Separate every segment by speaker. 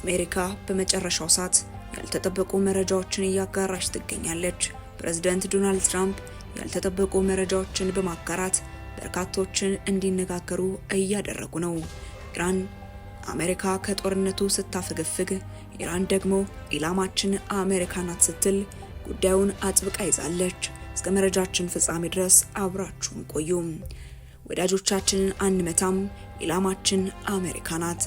Speaker 1: አሜሪካ በመጨረሻው ሰዓት ያልተጠበቁ መረጃዎችን እያጋራች ትገኛለች። ፕሬዝዳንት ዶናልድ ትራምፕ ያልተጠበቁ መረጃዎችን በማጋራት በርካቶችን እንዲነጋገሩ እያደረጉ ነው። ኢራን አሜሪካ ከጦርነቱ ስታፈገፍግ፣ ኢራን ደግሞ ኢላማችን አሜሪካ ናት ስትል ጉዳዩን አጥብቃ ይዛለች። እስከ መረጃችን ፍጻሜ ድረስ አብራችሁን ቆዩ። ወዳጆቻችንን አንመታም፣ ኢላማችን አሜሪካ ናት።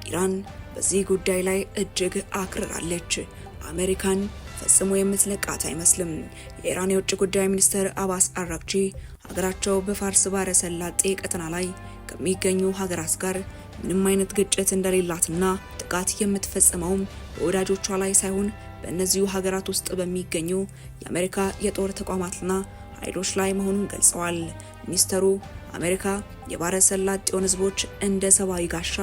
Speaker 1: ኢራን በዚህ ጉዳይ ላይ እጅግ አክርራለች። አሜሪካን ፈጽሞ የምትለቃት አይመስልም። የኢራን የውጭ ጉዳይ ሚኒስትር አባስ አራግቺ ሀገራቸው በፋርስ ባህረ ሰላጤ ቀጠና ላይ ከሚገኙ ሀገራት ጋር ምንም አይነት ግጭት እንደሌላትና ጥቃት የምትፈጽመውም በወዳጆቿ ላይ ሳይሆን በእነዚሁ ሀገራት ውስጥ በሚገኙ የአሜሪካ የጦር ተቋማትና ኃይሎች ላይ መሆኑን ገልጸዋል። ሚኒስተሩ አሜሪካ የባህረ ሰላጤውን ህዝቦች እንደ ሰብአዊ ጋሻ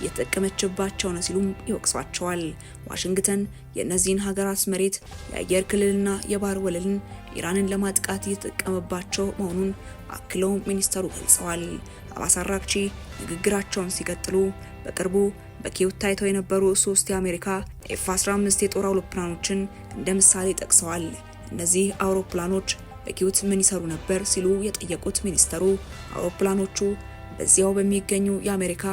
Speaker 1: እየተጠቀመችባቸው ነው ሲሉም ይወቅሷቸዋል። ዋሽንግተን የእነዚህን ሀገራት መሬት፣ የአየር ክልልና የባህር ወለልን ኢራንን ለማጥቃት እየተጠቀመባቸው መሆኑን አክለው ሚኒስተሩ ገልጸዋል። አባስ አራግቺ ንግግራቸውን ሲቀጥሉ በቅርቡ በኪየቭ ታይተው የነበሩ 3 የአሜሪካ ኤፍ-15 የጦር አውሮፕላኖችን እንደ ምሳሌ ጠቅሰዋል። እነዚህ አውሮፕላኖች በኪየቭ ምን ይሰሩ ነበር ሲሉ የጠየቁት ሚኒስተሩ አውሮፕላኖቹ በዚያው በሚገኙ የአሜሪካ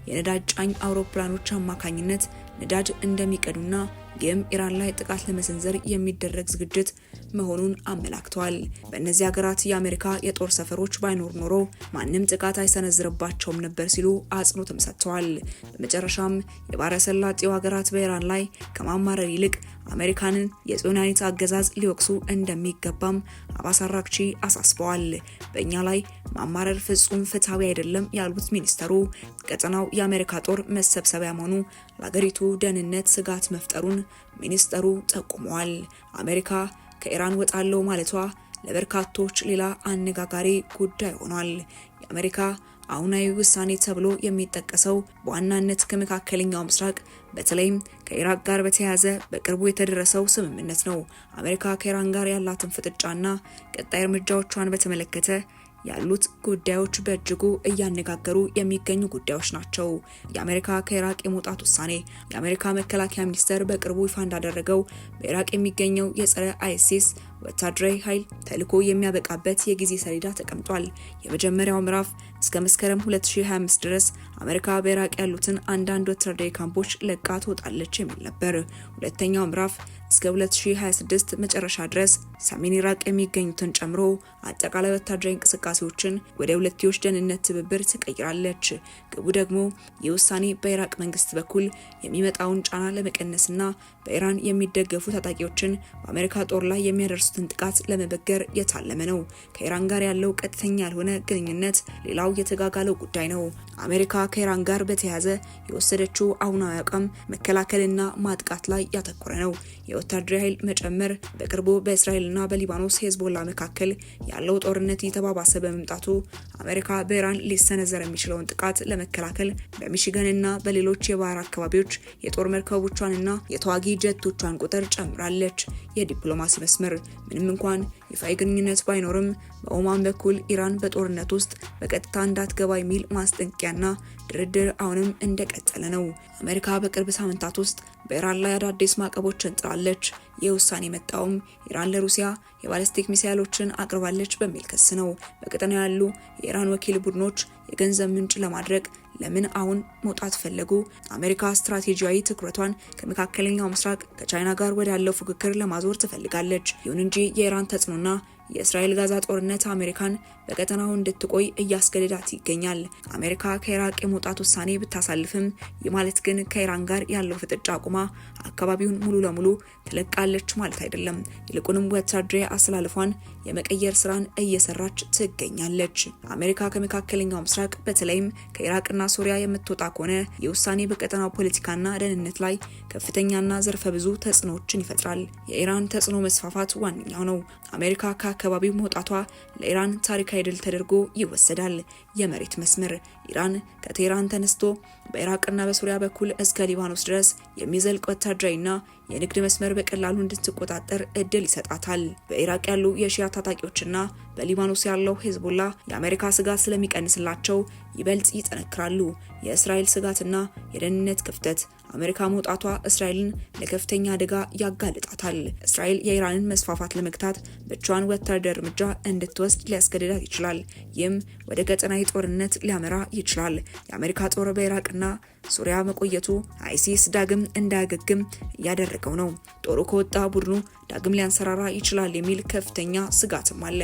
Speaker 1: የነዳጅ ጫኝ አውሮፕላኖች አማካኝነት ነዳጅ እንደሚቀዱና ይህም ኢራን ላይ ጥቃት ለመሰንዘር የሚደረግ ዝግጅት መሆኑን አመላክተዋል። በእነዚህ ሀገራት የአሜሪካ የጦር ሰፈሮች ባይኖር ኖሮ ማንም ጥቃት አይሰነዝርባቸውም ነበር ሲሉ አጽንኦትም ሰጥተዋል። በመጨረሻም የባህረ ሰላጤው ሀገራት በኢራን ላይ ከማማረር ይልቅ አሜሪካንን የጽዮናዊት አገዛዝ ሊወቅሱ እንደሚገባም አባስ አራግቺ አሳስበዋል። በእኛ ላይ ማማረር ፍጹም ፍትሃዊ አይደለም ያሉት ሚኒስተሩ ቀጠናው የአሜሪካ ጦር መሰብሰቢያ መሆኑ ለሀገሪቱ ደህንነት ስጋት መፍጠሩን ሚኒስተሩ ጠቁመዋል። አሜሪካ ከኢራን ወጣለው ማለቷ ለበርካቶች ሌላ አነጋጋሪ ጉዳይ ሆኗል። የአሜሪካ አሁናዊ ውሳኔ ተብሎ የሚጠቀሰው በዋናነት ከመካከለኛው ምስራቅ በተለይም ከኢራቅ ጋር በተያያዘ በቅርቡ የተደረሰው ስምምነት ነው። አሜሪካ ከኢራን ጋር ያላትን ፍጥጫና ቀጣይ እርምጃዎቿን በተመለከተ ያሉት ጉዳዮች በእጅጉ እያነጋገሩ የሚገኙ ጉዳዮች ናቸው። የአሜሪካ ከኢራቅ የመውጣት ውሳኔ የአሜሪካ መከላከያ ሚኒስቴር በቅርቡ ይፋ እንዳደረገው በኢራቅ የሚገኘው የጸረ አይሲስ ወታደራዊ ኃይል ተልዕኮ የሚያበቃበት የጊዜ ሰሌዳ ተቀምጧል። የመጀመሪያው ምዕራፍ እስከ መስከረም 2025 ድረስ አሜሪካ በኢራቅ ያሉትን አንዳንድ ወታደራዊ ካምፖች ለቃ ትወጣለች የሚል ነበር። ሁለተኛው ምዕራፍ እስከ 2026 መጨረሻ ድረስ ሰሜን ኢራቅ የሚገኙትን ጨምሮ አጠቃላይ ወታደራዊ እንቅስቃሴዎችን ወደ ሁለትዮሽ ደህንነት ትብብር ትቀይራለች። ግቡ ደግሞ ይህ ውሳኔ በኢራቅ መንግስት በኩል የሚመጣውን ጫና ለመቀነስና በኢራን የሚደገፉ ታጣቂዎችን በአሜሪካ ጦር ላይ የሚያደርሱትን ጥቃት ለመበገር የታለመ ነው። ከኢራን ጋር ያለው ቀጥተኛ ያልሆነ ግንኙነት ሌላው የተጋጋለው ጉዳይ ነው። አሜሪካ ከኢራን ጋር በተያያዘ የወሰደችው አሁናዊ አቋም መከላከልና ማጥቃት ላይ ያተኮረ ነው። የወታደራዊ ኃይል መጨመር በቅርቡ በእስራኤልና በሊባኖስ ሄዝቦላ መካከል ያለው ጦርነት እየተባባሰ በመምጣቱ አሜሪካ በኢራን ሊሰነዘር የሚችለውን ጥቃት ለመከላከል በሚሽገንና በሌሎች የባህር አካባቢዎች የጦር መርከቦቿንና የተዋጊ ጀቶቿን ቁጥር ጨምራለች። የዲፕሎማሲ መስመር ምንም እንኳን ይፋዊ ግንኙነት ባይኖርም በኦማን በኩል ኢራን በጦርነት ውስጥ በቀጥታ እንዳትገባ የሚል ማስጠንቀቂያና ድርድር አሁንም እንደቀጠለ ነው። አሜሪካ በቅርብ ሳምንታት ውስጥ በኢራን ላይ አዳዲስ ማዕቀቦችን ጥላለች። ይህ ውሳኔ የመጣውም ኢራን ለሩሲያ የባሊስቲክ ሚሳይሎችን አቅርባለች በሚል ክስ ነው። በቀጠናው ያሉ የኢራን ወኪል ቡድኖች የገንዘብ ምንጭ ለማድረግ ለምን አሁን መውጣት ፈለጉ? አሜሪካ ስትራቴጂያዊ ትኩረቷን ከመካከለኛው ምስራቅ ከቻይና ጋር ወዳለው ፉክክር ለማዞር ትፈልጋለች። ይሁን እንጂ የኢራን ተጽዕኖና የእስራኤል ጋዛ ጦርነት አሜሪካን በቀጠናው እንድትቆይ እያስገደዳት ይገኛል። አሜሪካ ከኢራቅ የመውጣት ውሳኔ ብታሳልፍም ይህ ማለት ግን ከኢራን ጋር ያለው ፍጥጫ አቁማ አካባቢውን ሙሉ ለሙሉ ትለቃለች ማለት አይደለም። ይልቁንም ወታደራዊ አሰላለፏን የመቀየር ስራን እየሰራች ትገኛለች። አሜሪካ ከመካከለኛው ምስራቅ በተለይም ከኢራቅና ሶሪያ የምትወጣ ከሆነ የውሳኔ በቀጠናው ፖለቲካና ደህንነት ላይ ከፍተኛና ዘርፈ ብዙ ተጽዕኖዎችን ይፈጥራል። የኢራን ተጽዕኖ መስፋፋት ዋነኛው ነው። አሜሪካ ከአካባቢው መውጣቷ ለኢራን ታሪካዊ ድል ተደርጎ ይወሰዳል። የመሬት መስመር ኢራን ከቴህራን ተነስቶ በኢራቅና በሶሪያ በኩል እስከ ሊባኖስ ድረስ የሚዘልቅ ወታደራዊና የንግድ መስመር በቀላሉ እንድትቆጣጠር እድል ይሰጣታል። በኢራቅ ያሉ የሺያ ታጣቂዎችና በሊባኖስ ያለው ሄዝቦላ የአሜሪካ ስጋት ስለሚቀንስላቸው ይበልጥ ይጠነክራሉ። የእስራኤል ስጋትና የደህንነት ክፍተት አሜሪካ መውጣቷ እስራኤልን ለከፍተኛ አደጋ ያጋልጣታል። እስራኤል የኢራንን መስፋፋት ለመግታት ብቻዋን ወታደራዊ እርምጃ እንድትወስድ ሊያስገድዳት ይችላል። ይህም ወደ ቀጠናዊ ጦርነት ሊያመራ ይችላል። የአሜሪካ ጦር በኢራቅና ሱሪያ መቆየቱ አይሲስ ዳግም እንዳያገግም እያደረገው ነው። ጦሩ ከወጣ ቡድኑ ዳግም ሊያንሰራራ ይችላል የሚል ከፍተኛ ስጋትም አለ።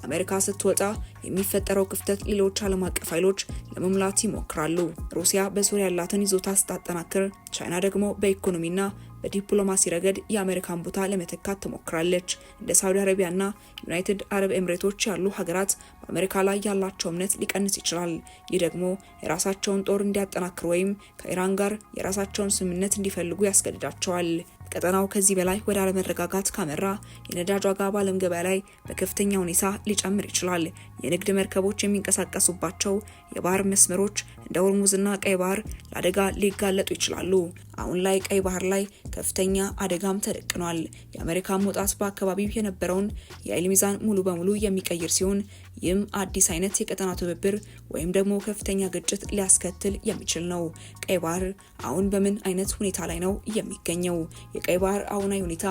Speaker 1: አሜሪካ ስትወጣ የሚፈጠረው ክፍተት ሌሎች ዓለም አቀፍ ኃይሎች ለመሙላት ይሞክራሉ። ሩሲያ በሱሪያ ያላትን ይዞታ ስታጠናክር፣ ቻይና ደግሞ በኢኮኖሚና በዲፕሎማሲ ረገድ የአሜሪካን ቦታ ለመተካት ትሞክራለች። እንደ ሳውዲ አረቢያና ዩናይትድ አረብ ኤምሬቶች ያሉ ሀገራት በአሜሪካ ላይ ያላቸው እምነት ሊቀንስ ይችላል። ይህ ደግሞ የራሳቸውን ጦር እንዲያጠናክሩ ወይም ከኢራን ጋር የራሳቸውን ስምምነት እንዲፈልጉ ያስገድዳቸዋል። ቀጠናው ከዚህ በላይ ወደ አለመረጋጋት ካመራ የነዳጅ ዋጋ በዓለም ገበያ ላይ በከፍተኛ ሁኔታ ሊጨምር ይችላል። የንግድ መርከቦች የሚንቀሳቀሱባቸው የባህር መስመሮች እንደ ሆርሙዝና ቀይ ባህር ለአደጋ ሊጋለጡ ይችላሉ። አሁን ላይ ቀይ ባህር ላይ ከፍተኛ አደጋም ተደቅኗል። የአሜሪካ መውጣት በአካባቢው የነበረውን የኃይል ሚዛን ሙሉ በሙሉ የሚቀይር ሲሆን ይህም አዲስ አይነት የቀጠና ትብብር ወይም ደግሞ ከፍተኛ ግጭት ሊያስከትል የሚችል ነው። ቀይ ባህር አሁን በምን አይነት ሁኔታ ላይ ነው የሚገኘው? የቀይ ባህር አሁናዊ ሁኔታ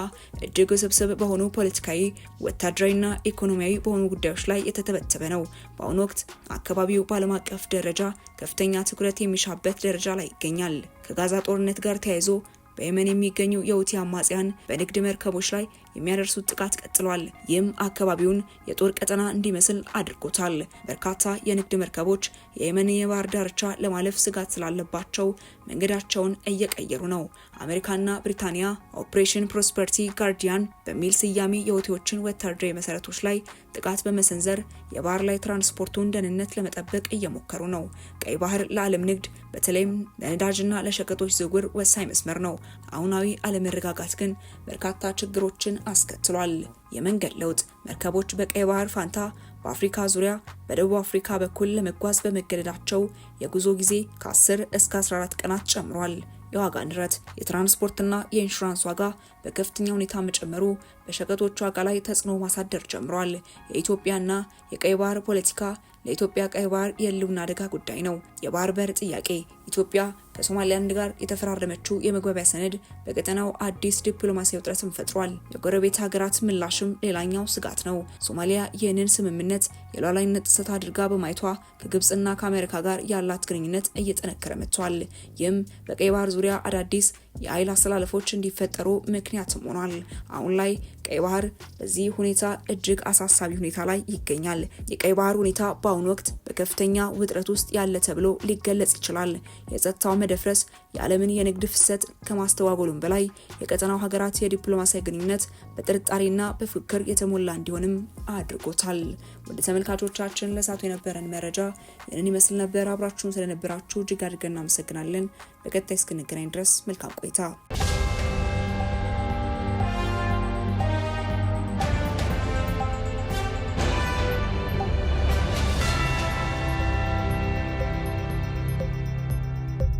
Speaker 1: እጅግ ውስብስብ በሆኑ ፖለቲካዊ፣ ወታደራዊና ኢኮኖሚያዊ በሆኑ ጉዳዮች ላይ የተተበተበ ነው። በአሁኑ ወቅት አካባቢው በዓለም አቀፍ ደረጃ ከፍተኛ ትኩረት የሚሻበት ደረጃ ላይ ይገኛል። ከጋዛ ጦርነት ጋር ተያይዞ በየመን የሚገኙ የሁቲ አማጽያን በንግድ መርከቦች ላይ የሚያደርሱት ጥቃት ቀጥሏል። ይህም አካባቢውን የጦር ቀጠና እንዲመስል አድርጎታል። በርካታ የንግድ መርከቦች የየመን የባህር ዳርቻ ለማለፍ ስጋት ስላለባቸው መንገዳቸውን እየቀየሩ ነው። አሜሪካና ብሪታንያ ኦፕሬሽን ፕሮስፐሪቲ ጋርዲያን በሚል ስያሜ የሁቲዎችን ወታደራዊ መሰረቶች ላይ ጥቃት በመሰንዘር የባህር ላይ ትራንስፖርቱን ደህንነት ለመጠበቅ እየሞከሩ ነው። ቀይ ባህር ለዓለም ንግድ በተለይም ለነዳጅና ለሸቀጦች ዝውውር ወሳኝ መስመር ነው። አሁናዊ አለመረጋጋት ግን በርካታ ችግሮችን አስከትሏል። የመንገድ ለውጥ፣ መርከቦች በቀይ ባህር ፋንታ በአፍሪካ ዙሪያ በደቡብ አፍሪካ በኩል ለመጓዝ በመገደዳቸው የጉዞ ጊዜ ከ10 እስከ 14 ቀናት ጨምሯል። የዋጋ ንረት፣ የትራንስፖርትና የኢንሹራንስ ዋጋ በከፍተኛ ሁኔታ መጨመሩ በሸቀጦች ዋጋ ላይ ተጽዕኖ ማሳደር ጀምሯል። የኢትዮጵያና የቀይ ባህር ፖለቲካ ለኢትዮጵያ ቀይ ባህር የህልውና አደጋ ጉዳይ ነው። የባህር በር ጥያቄ፣ ኢትዮጵያ ከሶማሊላንድ ጋር የተፈራረመችው የመግባቢያ ሰነድ በቀጠናው አዲስ ዲፕሎማሲያዊ ውጥረትን ፈጥሯል። የጎረቤት ሀገራት ምላሽም ሌላኛው ስጋት ነው። ሶማሊያ ይህንን ስምምነት የሉዓላዊነት ጥሰት አድርጋ በማየቷ ከግብጽና ከአሜሪካ ጋር ያላት ግንኙነት እየጠነከረ መጥቷል። ይህም በቀይ ባህር ዙሪያ አዳዲስ የኃይል አስተላለፎች እንዲፈጠሩ ምክንያትም ሆኗል። አሁን ላይ ቀይ ባህር በዚህ ሁኔታ እጅግ አሳሳቢ ሁኔታ ላይ ይገኛል። የቀይ ባህር ሁኔታ በአሁኑ ወቅት በከፍተኛ ውጥረት ውስጥ ያለ ተብሎ ሊገለጽ ይችላል። የጸጥታው መደፍረስ የዓለምን የንግድ ፍሰት ከማስተዋወሉም በላይ የቀጠናው ሀገራት የዲፕሎማሲያዊ ግንኙነት በጥርጣሬና በፉክክር የተሞላ እንዲሆንም አድርጎታል። ወደ ተመልካቾቻችን ለሳቱ የነበረን መረጃ ይህንን ይመስል ነበር። አብራችሁን ስለነበራችሁ እጅግ አድርገን እናመሰግናለን። በቀጣይ እስክንገናኝ ድረስ መልካም ቆይታ።